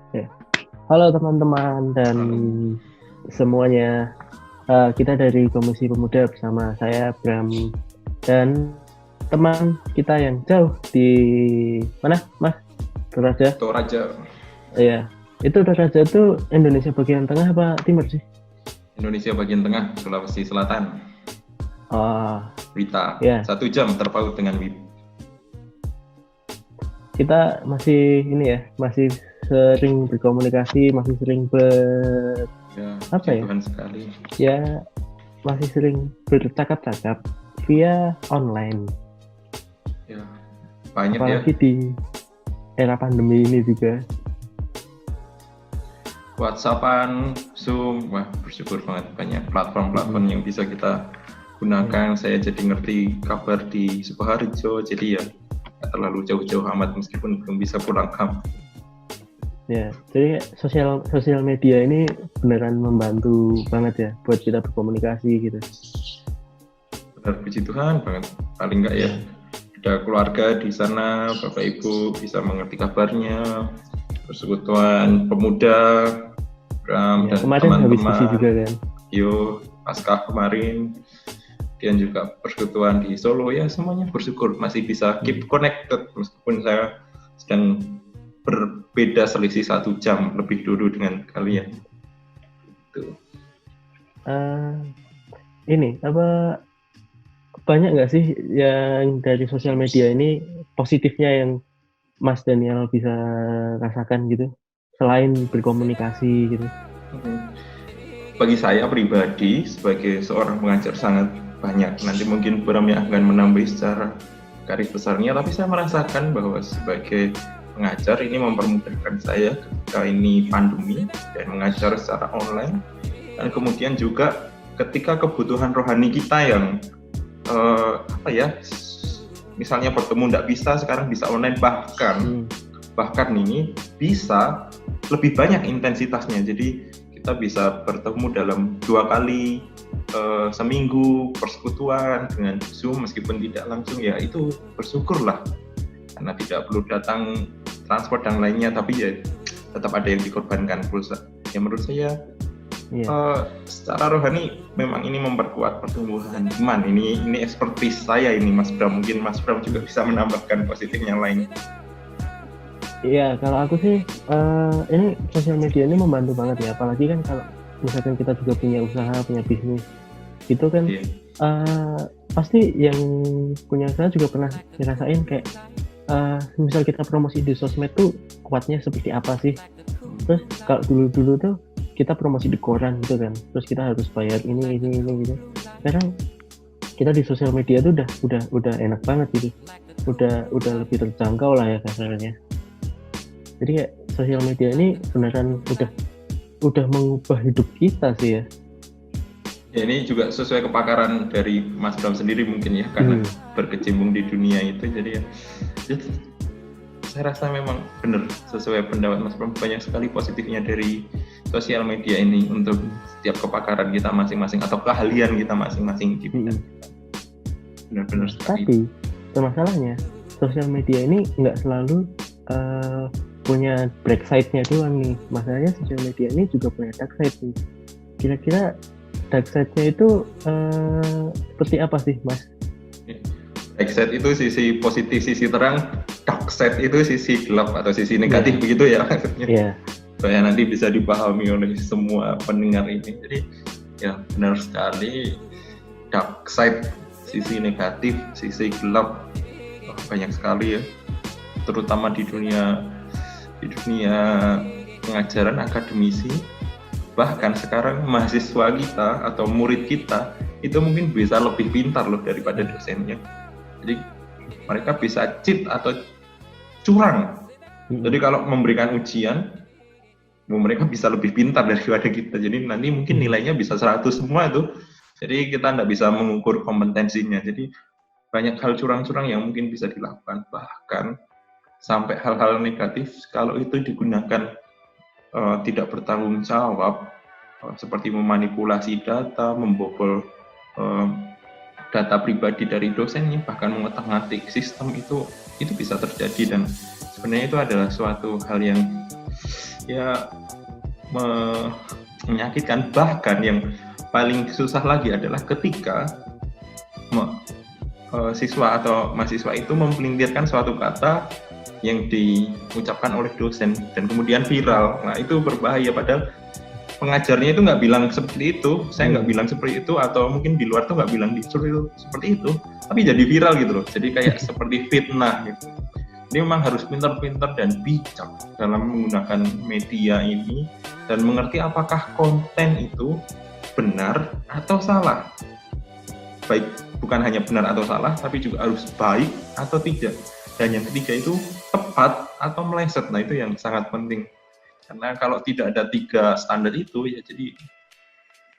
Ya. Halo teman-teman dan Halo. semuanya. Kita dari Komisi Pemuda bersama saya Bram dan teman kita yang jauh di mana, Mas? Toraja. Toraja, Iya. Itu Toraja itu Indonesia bagian tengah apa timur sih? Indonesia bagian tengah, Sulawesi Selatan, Oh, Wita. ya. 1 jam terpaut dengan Wita. Kita masih ini ya, masih sering berkomunikasi, masih sering Ya, apa puji ya? Tuhan sekali. Ya, masih sering bercakap-cakap via online. Ya, banyak ya. Apalagi di era pandemi ini juga. WhatsAppan, Zoom, wah bersyukur banget banyak platform-platform yang bisa kita gunakan. Saya jadi ngerti kabar di Sukoharjo, jadi ya nggak terlalu jauh-jauh amat meskipun belum bisa pulang kampung. Ya, jadi sosial media ini beneran membantu banget ya buat kita berkomunikasi gitu. Benar, puji Tuhan banget. Paling nggak ya ada keluarga di sana, Bapak Ibu bisa mengerti kabarnya, persekutuan pemuda, Ya, dan kemarin habis misi teman-teman, juga kan. Pasca kemarin, dan juga persekutuan di Solo, ya semuanya bersyukur masih bisa keep connected meskipun saya sedang berbeda selisih 1 jam lebih dulu dengan kalian. Gitu. Ini apa banyak nggak sih yang dari sosial media ini positifnya yang Mas Daniel bisa rasakan gitu selain berkomunikasi gitu? Bagi saya pribadi sebagai seorang pengajar sangat banyak. Nanti mungkin Bram yang akan menambah secara garis besarnya, tapi saya merasakan bahwa sebagai pengajar ini mempermudahkan saya ketika ini pandemi dan mengajar secara online, dan kemudian juga ketika kebutuhan rohani kita yang misalnya bertemu tidak bisa, sekarang bisa online, bahkan ini bisa lebih banyak intensitasnya. Jadi kita bisa bertemu dalam 2 kali seminggu persekutuan dengan Zoom meskipun tidak langsung, ya itu bersyukurlah karena tidak perlu datang transport dan lainnya, tapi ya tetap ada yang dikorbankan pulsa. Ya menurut saya secara rohani memang ini memperkuat pertumbuhan iman. Ini expertise saya ini, Mas Bram. Mungkin Mas Bram juga bisa menambahkan positifnya lain. Iya, kalau aku sih ini sosial media ini membantu banget ya. Apalagi kan kalau misalkan kita juga punya usaha, punya bisnis, itu kan pasti yang punya usaha juga pernah ngerasain kayak misal kita promosi di sosmed tuh kuatnya seperti apa sih? Terus kalau dulu tuh kita promosi di koran gitu kan, terus kita harus bayar ini gitu. Sekarang kita di sosial media tuh udah enak banget gitu, udah lebih terjangkau lah ya kasarnya. Jadi kayak sosial media ini beneran udah mengubah hidup kita sih ya. Ya, ini juga sesuai kepakaran dari Mas Bram sendiri mungkin ya, karena berkecimpung di dunia itu. Jadi ya, saya rasa memang benar sesuai pendapat Mas Bram, banyak sekali positifnya dari sosial media ini untuk setiap kepakaran kita masing-masing atau keahlian kita masing-masing di bidang kita. Benar-benar sekali. Tapi masalahnya sosial media ini nggak selalu punya black side-nya doang nih. Masalahnya sosial media ini juga punya dark side nih. Kira-kira dark side-nya itu seperti apa sih, Mas? Dark side itu sisi positif, sisi terang. Dark side itu sisi gelap atau sisi negatif, begitu ya maksudnya. Supaya nanti bisa dipahami oleh semua pendengar ini. Jadi ya benar sekali, dark side, sisi negatif, sisi gelap banyak sekali ya, terutama di dunia pengajaran akademisi. Bahkan sekarang mahasiswa kita atau murid kita itu mungkin bisa lebih pintar loh daripada dosennya. Jadi mereka bisa cheat atau curang. Jadi kalau memberikan ujian, mereka bisa lebih pintar daripada kita. Jadi nanti mungkin nilainya bisa 100 semua itu. Jadi kita tidak bisa mengukur kompetensinya. Jadi banyak hal curang-curang yang mungkin bisa dilakukan. Bahkan sampai hal-hal negatif kalau itu digunakan tidak bertanggung jawab, seperti memanipulasi data, membobol data pribadi dari dosennya, bahkan mengotak-ngatik sistem, itu bisa terjadi. Dan sebenarnya itu adalah suatu hal yang ya menyakitkan. Bahkan yang paling susah lagi adalah ketika siswa atau mahasiswa itu mempelintirkan suatu kata yang diucapkan oleh dosen dan kemudian viral. Nah, itu berbahaya, padahal pengajarnya itu nggak bilang seperti itu, saya nggak bilang seperti itu, atau mungkin di luar tuh nggak bilang seperti itu, tapi jadi viral gitu loh, jadi kayak seperti fitnah gitu. Ini memang harus pintar-pintar dan bijak dalam menggunakan media ini dan mengerti apakah konten itu benar atau salah. Baik, bukan hanya benar atau salah, tapi juga harus baik atau tidak. Dan yang ketiga itu tepat atau meleset. Nah, itu yang sangat penting. Karena kalau tidak ada 3 standar itu, ya jadi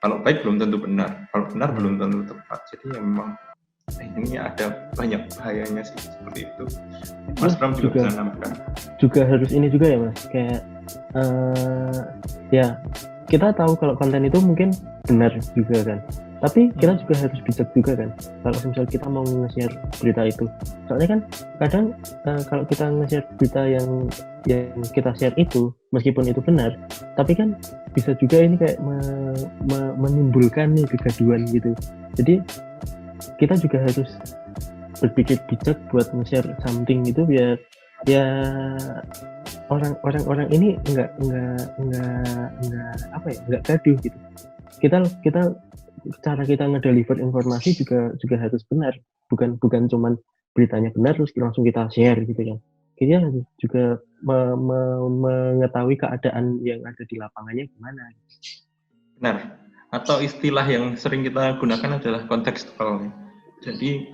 kalau baik belum tentu benar, kalau benar belum tentu tepat. Jadi ya memang ini ada banyak bahayanya sih seperti itu. Mas Bram juga bisa nambahkan. Juga harus ini juga ya Mas, kayak ya kita tahu kalau konten itu mungkin benar juga kan, tapi kita juga harus bijak juga kan kalau misal kita mau nge-share berita itu. Soalnya kan kadang kalau kita nge-share berita yang kita share itu meskipun itu benar, tapi kan bisa juga ini kayak menimbulkan nih kegaduhan gitu. Jadi kita juga harus berpikir bijak buat nge-share something itu biar ya orang-orang ini nggak gaduh gitu. Kita cara kita ngedeliver informasi juga harus benar, bukan cuman beritanya benar terus langsung kita share gitu ya. Kita harus juga mengetahui keadaan yang ada di lapangannya gimana. Benar. Atau istilah yang sering kita gunakan adalah kontekstual. Jadi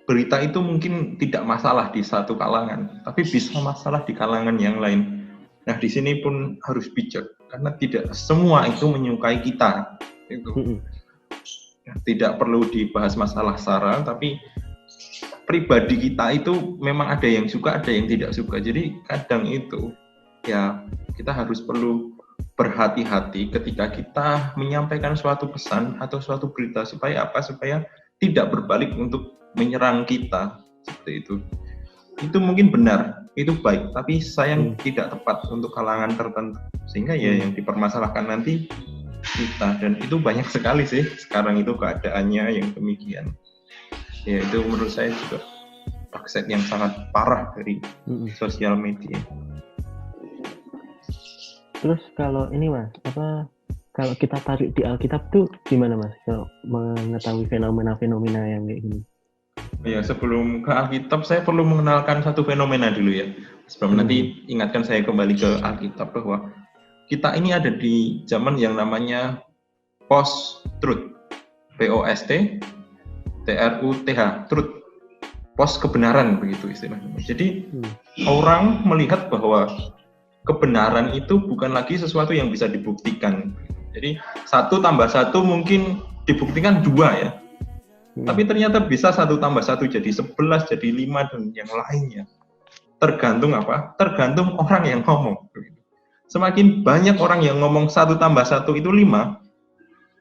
berita itu mungkin tidak masalah di satu kalangan, tapi bisa masalah di kalangan yang lain. Nah, di sini pun harus bijak karena tidak semua itu menyukai kita. Itu tidak perlu dibahas masalah SARA, tapi pribadi kita itu memang ada yang suka, ada yang tidak suka. Jadi kadang itu ya kita harus perlu berhati-hati ketika kita menyampaikan suatu pesan atau suatu berita supaya apa? Supaya tidak berbalik untuk menyerang kita seperti itu. Itu mungkin benar, itu baik, tapi sayang tidak tepat untuk kalangan tertentu. Sehingga ya yang dipermasalahkan nanti kita, dan itu banyak sekali sih sekarang itu keadaannya yang demikian. Ya itu menurut saya juga backset yang sangat parah dari sosial media. Terus kalau ini Mas, kalau kita tarik di Alkitab tuh gimana Mas? Kalau mengetahui fenomena-fenomena yang kayak gini. Ya, sebelum ke Alkitab saya perlu mengenalkan satu fenomena dulu ya. Sebelum nanti ingatkan saya kembali ke Alkitab bahwa kita ini ada di zaman yang namanya post-truth. P-O-S-T-T-R-U-T-H, truth. Post kebenaran begitu istilahnya. Jadi orang melihat bahwa kebenaran itu bukan lagi sesuatu yang bisa dibuktikan. Jadi 1 + 1 mungkin dibuktikan 2 ya. Tapi ternyata bisa 1 + 1 jadi 11, jadi 5 dan yang lainnya. Tergantung apa? Tergantung orang yang ngomong. Semakin banyak orang yang ngomong 1 + 1 itu 5,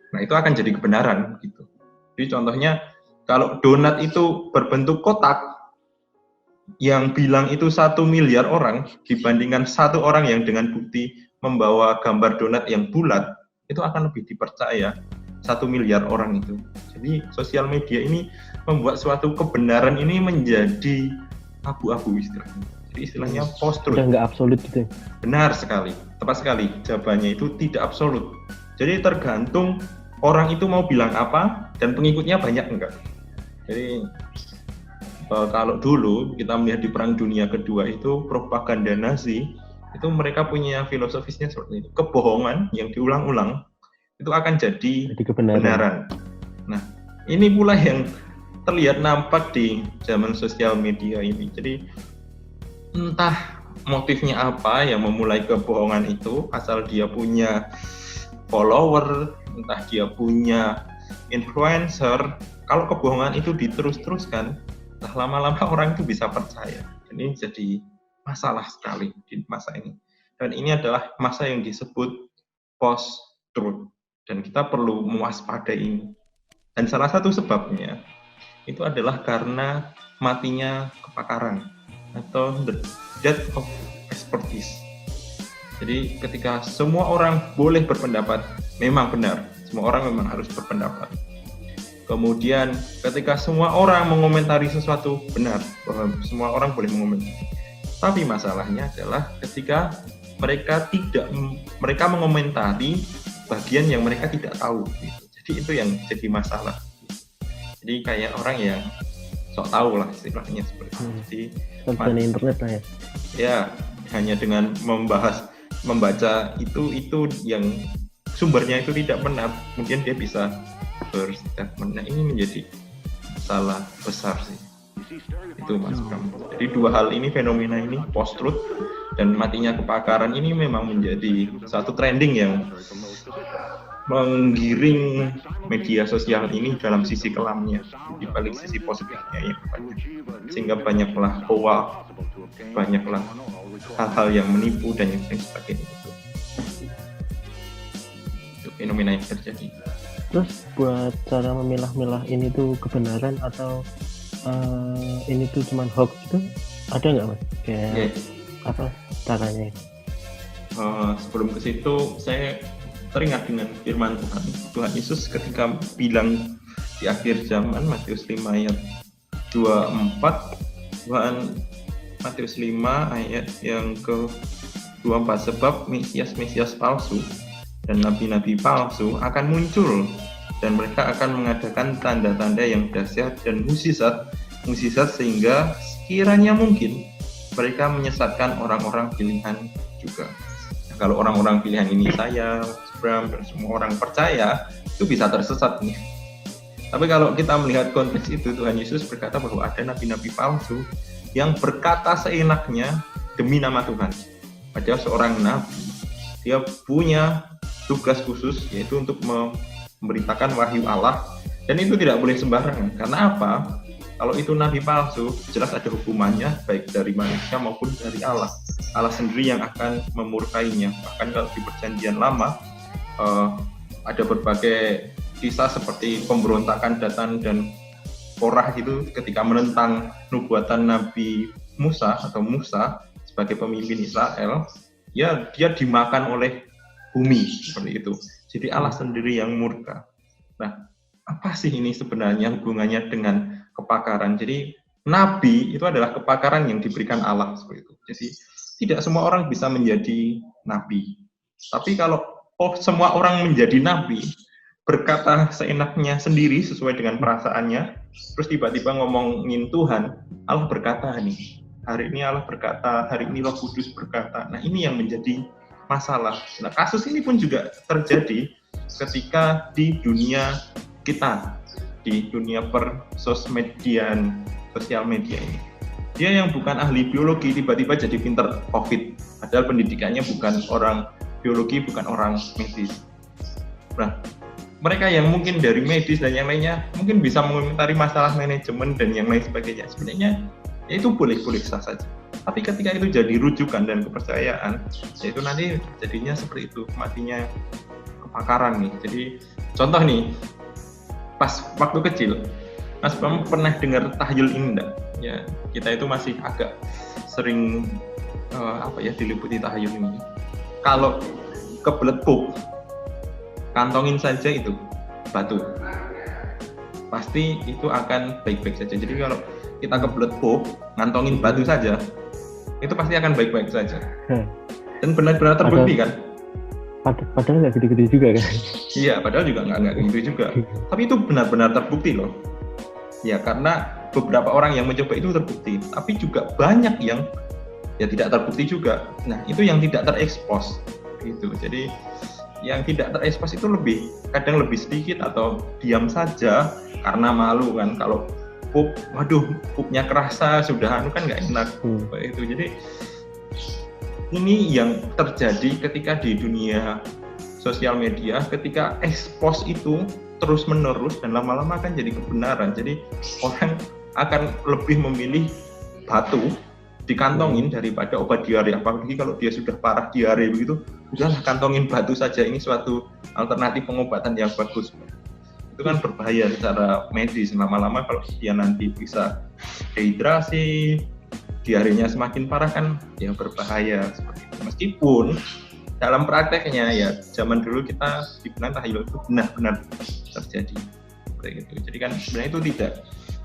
nah itu akan jadi kebenaran gitu. Jadi contohnya kalau donat itu berbentuk kotak, yang bilang itu 1 miliar orang dibandingkan 1 orang yang dengan bukti membawa gambar donat yang bulat, itu akan lebih dipercaya 1 miliar orang itu. Jadi sosial media ini membuat suatu kebenaran ini menjadi abu-abu istilahnya. Jadi istilahnya post-truth. Udah nggak absolut gitu. Benar sekali, tepat sekali. Jawabannya itu tidak absolut. Jadi tergantung orang itu mau bilang apa dan pengikutnya banyak enggak. Jadi kalau dulu kita melihat di Perang Dunia Kedua itu propaganda Nazi, itu mereka punya filosofisnya seperti itu. Kebohongan yang diulang-ulang itu akan jadi kebenaran. Nah, ini pula yang terlihat nampak di zaman sosial media ini. Jadi entah motifnya apa yang memulai kebohongan itu, asal dia punya follower, entah dia punya influencer, kalau kebohongan itu diterus-teruskan, nah lama-lama orang itu bisa percaya. Ini jadi masalah sekali di masa ini. Dan ini adalah masa yang disebut post-truth. Dan kita perlu mewaspadai ini. Dan salah satu sebabnya itu adalah karena matinya kepakaran atau the death of expertise. Jadi ketika semua orang boleh berpendapat, memang benar, semua orang memang harus berpendapat. Kemudian ketika semua orang mengomentari sesuatu, benar bahwa semua orang boleh mengomentari. Tapi masalahnya adalah ketika mereka mengomentari bagian yang mereka tidak tahu gitu. Jadi itu yang jadi masalah. Jadi kayak orang yang sok tahu lah istilahnya seperti itu. Jadi di internet lah ya. Ya, hanya dengan membaca itu yang sumbernya itu tidak benar, kemudian dia bisa berstatement. Nah, ini menjadi salah besar sih. Itu Mas Bram. Jadi dua hal ini, fenomena ini, post-truth dan matinya kepakaran ini memang menjadi satu trending yang menggiring media sosial ini dalam sisi kelamnya, di balik sisi positifnya yang banyak. Sehingga banyaklah hoax, banyaklah hal-hal yang menipu dan yang lain sebagainya itu fenomena yang terjadi. Terus buat cara memilah-milah ini tuh kebenaran atau ini tuh cuma hoax itu ada nggak Mas? Kayak apa caranya? Sebelum ke situ saya teringat dengan firman Tuhan Yesus ketika bilang di akhir zaman, Matius 5 ayat 24, Matius 5 ayat yang ke-24, sebab Mesias palsu dan nabi-nabi palsu akan muncul dan mereka akan mengadakan tanda-tanda yang dahsyat dan mukjizat sehingga sekiranya mungkin mereka menyesatkan orang-orang pilihan juga. Nah, kalau orang-orang pilihan ini saya, Bram, dan semua orang percaya, itu bisa tersesat nih. Tapi kalau kita melihat konteks itu, Tuhan Yesus berkata bahwa ada nabi-nabi palsu yang berkata seenaknya demi nama Tuhan. Padahal seorang nabi, dia punya tugas khusus, yaitu untuk memberitakan wahyu Allah, dan itu tidak boleh sembarangan. Karena apa? Kalau itu nabi palsu, jelas ada hukumannya, baik dari manusia maupun dari Allah. Allah sendiri yang akan memurkainya. Bahkan kalau di Perjanjian Lama, ada berbagai kisah seperti pemberontakan Datan dan Korah itu ketika menentang nubuatan Nabi Musa atau Musa sebagai pemimpin Israel, ya dia dimakan oleh bumi seperti itu. Jadi Allah sendiri yang murka. Nah, apa sih ini sebenarnya hubungannya dengan kepakaran? Jadi nabi itu adalah kepakaran yang diberikan Allah seperti itu. Jadi tidak semua orang bisa menjadi nabi. Tapi kalau semua orang menjadi nabi, berkata seenaknya sendiri sesuai dengan perasaannya, terus tiba-tiba ngomongin Tuhan, Allah berkata nih, hari ini Allah berkata, hari ini Roh Kudus berkata. Nah, ini yang menjadi masalah. Nah, kasus ini pun juga terjadi ketika di dunia kita, di dunia sosial media ini. Dia yang bukan ahli biologi tiba-tiba jadi pinter COVID, padahal pendidikannya bukan orang biologi, bukan orang medis. Nah, mereka yang mungkin dari medis dan yang lainnya mungkin bisa mengomentari masalah manajemen dan yang lain sebagainya. Sebenarnya ya itu boleh-boleh sah saja. Tapi ketika itu jadi rujukan dan kepercayaan, yaitu nanti jadinya seperti itu, matinya kepakaran nih. Jadi contoh nih, pas waktu kecil, Mas Bam pernah dengar tahyul ini enggak? Ya, kita itu masih agak sering diliputi tahyul ini. Kalau kebelet pup, kantongin saja itu batu, pasti itu akan baik-baik saja. Jadi kalau kita kebelet pup, ngantongin batu saja, itu pasti akan baik-baik saja. Dan benar-benar terbukti kan? Padahal nggak gede-gede juga kan? Iya, padahal juga nggak gitu juga. Tapi itu benar-benar terbukti loh. Ya, karena beberapa orang yang mencoba itu terbukti, tapi juga banyak yang ya tidak terbukti juga. Nah, itu yang tidak terekspos gitu. Jadi yang tidak terekspos itu kadang lebih sedikit atau diam saja karena malu kan. Kalau pupnya kerasa sudah kan nggak enak itu. Jadi ini yang terjadi ketika di dunia sosial media, ketika expose itu terus menerus dan lama-lama akan jadi kebenaran. Jadi orang akan lebih memilih batu dikantongin daripada obat diare. Apalagi kalau dia sudah parah diare begitu, udahlah kantongin batu saja, ini suatu alternatif pengobatan yang bagus. Itu kan berbahaya secara medis. Lama-lama kalau dia nanti bisa dehidrasi, diarenya semakin parah kan ya berbahaya seperti itu. Meskipun dalam prakteknya ya zaman dulu kita dibilang tahayul itu benar-benar terjadi seperti itu. Jadi kan sebenarnya itu tidak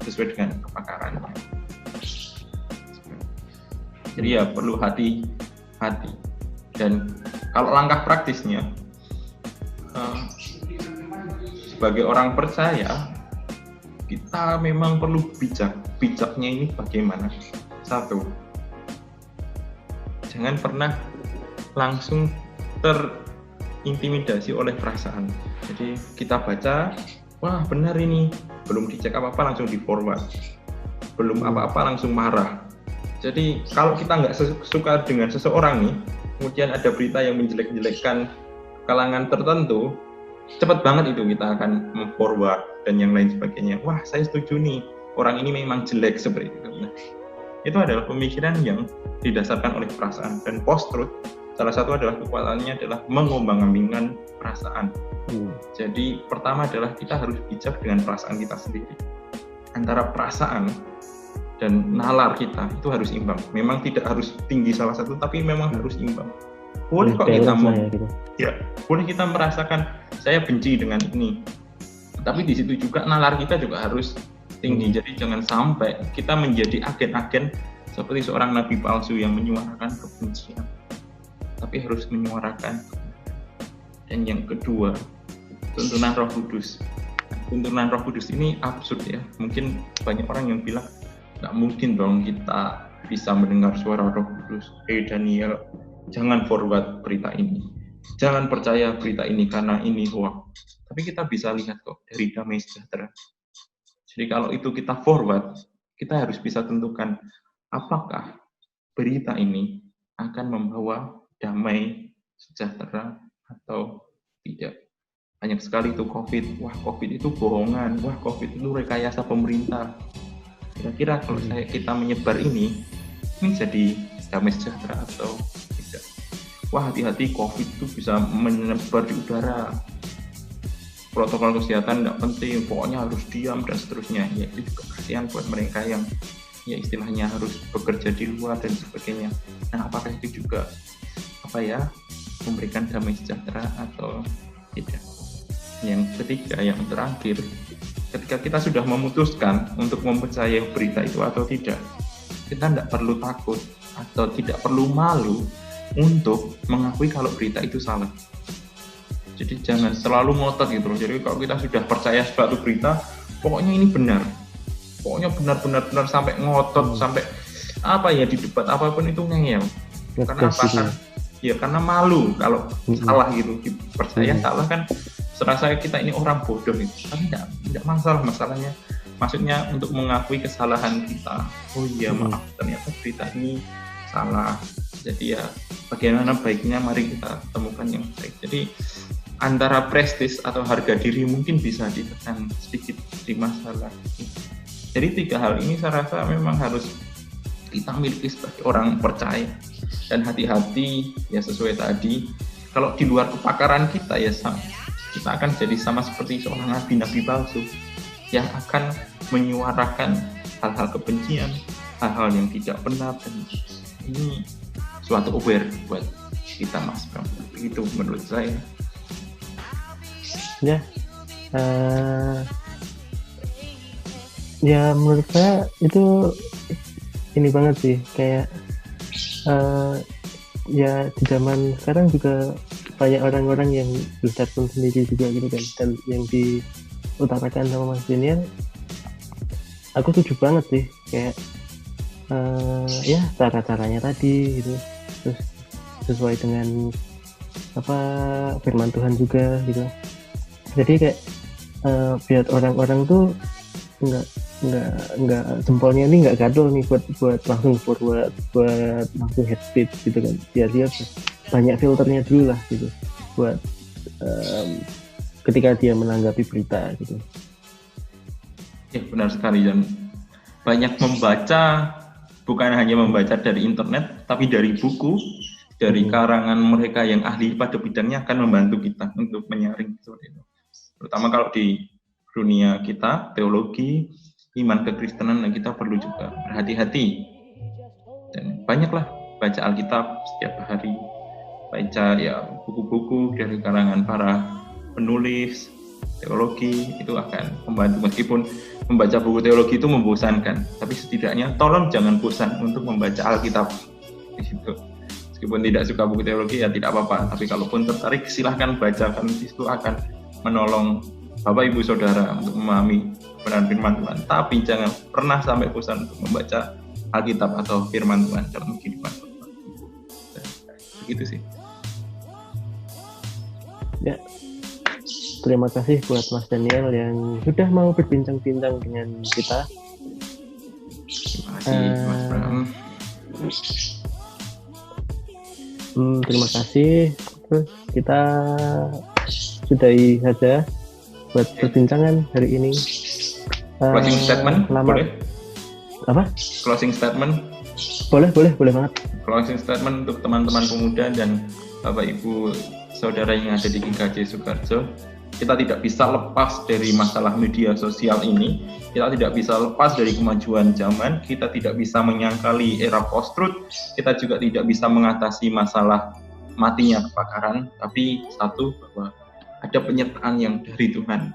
sesuai dengan kepakarannya. Jadi ya perlu hati-hati. Dan kalau langkah praktisnya, sebagai orang percaya, kita memang perlu bijak. Bijaknya ini bagaimana? Satu, jangan pernah langsung terintimidasi oleh perasaan. Jadi kita baca, wah benar ini, belum dicek apa-apa langsung di forward, belum apa-apa langsung marah. Jadi kalau kita nggak suka dengan seseorang nih, kemudian ada berita yang menjelek-jelekkan kalangan tertentu, cepat banget itu kita akan forward dan yang lain sebagainya. Wah saya setuju nih, orang ini memang jelek seperti itu. Nah, itu adalah pemikiran yang didasarkan oleh perasaan. Dan post-truth, salah satu adalah kekuatannya adalah mengombang-ambingkan perasaan. Jadi pertama adalah kita harus bijak dengan perasaan kita sendiri. Antara perasaan dan nalar kita itu harus imbang. Memang tidak harus tinggi salah satu, tapi memang harus imbang. Boleh kok kita boleh kita merasakan saya benci dengan ini, tapi di situ juga nalar kita juga harus tinggi. Jadi jangan sampai kita menjadi agen-agen seperti seorang nabi palsu yang menyuarakan kebencian, tapi harus menyuarakan. Dan yang kedua, tuntunan Roh Kudus. Tuntunan Roh Kudus ini absurd ya. Mungkin banyak orang yang bilang nggak mungkin dong kita bisa mendengar suara Roh Kudus. Daniel, jangan forward berita ini, jangan percaya berita ini karena ini hoax. Tapi kita bisa lihat kok dari Damai Sejahtera. Jadi kalau itu kita forward, kita harus bisa tentukan apakah berita ini akan membawa damai sejahtera atau tidak. Banyak sekali itu COVID, wah COVID itu bohongan, wah COVID itu rekayasa pemerintah. Kira-kira kalau kita menyebar ini jadi damai sejahtera atau tidak? Wah hati-hati, COVID itu bisa menyebar di udara. Protokol kesehatan tidak penting, pokoknya harus diam dan seterusnya. Ya itu juga kasihan buat mereka yang ya istilahnya harus bekerja di luar dan sebagainya. Nah apakah itu juga memberikan damai sejahtera atau tidak? Yang ketiga, yang terakhir, ketika kita sudah memutuskan untuk mempercayai berita itu atau tidak, kita tidak perlu takut atau tidak perlu malu untuk mengakui kalau berita itu salah. Jadi jangan selalu ngotot gitu loh. Jadi kalau kita sudah percaya suatu berita, pokoknya ini benar. Pokoknya benar sampai ngotot, sampai di debat apapun itu ngeyel. Karena apa kan? Ya karena malu kalau salah gitu. Percaya salah kan serasa kita ini orang bodoh gitu. Tapi tidak masalahnya. Maksudnya untuk mengakui kesalahan kita. Oh iya maaf, ternyata berita ini salah. Jadi ya bagaimana baiknya mari kita temukan yang baik. Jadi antara prestis atau harga diri mungkin bisa ditekan sedikit di masalah ini. Jadi 3 hal ini saya rasa memang harus kita miliki sebagai orang percaya. Dan hati-hati ya sesuai tadi, kalau di luar kepakaran kita ya kita akan jadi sama seperti seorang nabi palsu yang akan menyuarakan hal-hal kebencian, hal-hal yang tidak benar, dan ini suatu aware buat kita Mas Bram. Itu menurut saya. Ya menurut saya itu ini banget sih, kayak ya di zaman sekarang juga banyak orang-orang yang berstatement sendiri juga gitu kan, dan yang diutarakan sama Mas Daniel aku setuju banget sih, kayak ya cara-caranya tadi gitu, terus sesuai dengan firman Tuhan juga gitu. Jadi kayak biar orang-orang tuh nggak jempolnya ini nggak gaduh nih buat langsung forward, buat langsung head speed gitu kan. Biar dia banyak filternya dulu lah gitu buat ketika dia menanggapi berita gitu. Ya benar sekali, dan banyak membaca, bukan hanya membaca dari internet tapi dari buku, dari karangan mereka yang ahli pada bidangnya akan membantu kita untuk menyaring seperti itu. Terutama kalau di dunia kita, teologi, iman kekristenan, kita perlu juga berhati-hati. Dan banyaklah baca Alkitab setiap hari, baca ya buku-buku dari kalangan para penulis teologi, itu akan membantu. Meskipun membaca buku teologi itu membosankan, tapi setidaknya tolong jangan bosan untuk membaca Alkitab. Gitu. Meskipun tidak suka buku teologi ya tidak apa-apa, tapi kalaupun tertarik silahkan baca, karena itu akan menolong Bapak Ibu Saudara untuk memahami kebenaran firman Tuhan. Tapi jangan pernah sampai bosan untuk membaca Alkitab atau firman Tuhan dalam kehidupan. Begitu sih. Ya, terima kasih buat Mas Daniel yang sudah mau berbincang-bincang dengan kita. Terima kasih Mas Bram. Terima kasih. Terus kita sudahi saja buat perbincangan hari ini. Closing statement boleh? Apa? Closing statement? Boleh banget. Closing statement untuk teman-teman pemuda dan Bapak Ibu Saudara yang ada di GKJ Sukoharjo. Kita tidak bisa lepas dari masalah media sosial ini. Kita tidak bisa lepas dari kemajuan zaman. Kita tidak bisa menyangkali era post-truth. Kita juga tidak bisa mengatasi masalah matinya kebakaran. Tapi satu, bahwa ada penyertaan yang dari Tuhan.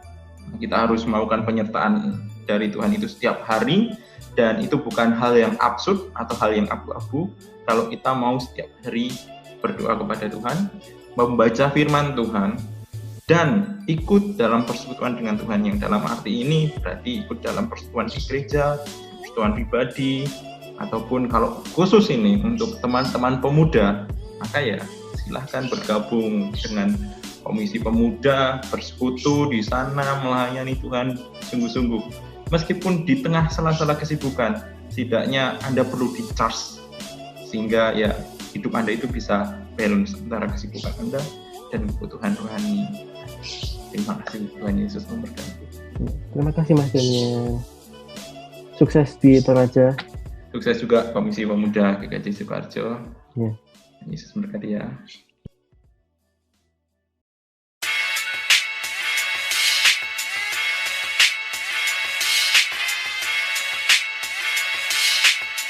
Kita harus melakukan penyertaan dari Tuhan itu setiap hari. Dan itu bukan hal yang absurd atau hal yang abu-abu. Kalau kita mau setiap hari berdoa kepada Tuhan, membaca firman Tuhan, dan ikut dalam persekutuan dengan Tuhan, yang dalam arti ini berarti ikut dalam persekutuan di gereja, persekutuan pribadi, ataupun kalau khusus ini untuk teman-teman pemuda, maka ya silahkan bergabung dengan komisi pemuda, bersekutu di sana, melayani Tuhan sungguh-sungguh. Meskipun di tengah sela-sela kesibukan, setidaknya Anda perlu di-charge, sehingga ya hidup Anda itu bisa balance antara kesibukan Anda dan kebutuhan rohani. Terima kasih, Tuhan Yesus memberkati. Terima kasih Mas Daniel. Sukses di Toraja. Sukses juga Komisi Pemuda GKJ Sukoharjo. Ya. Yesus memberkati ya.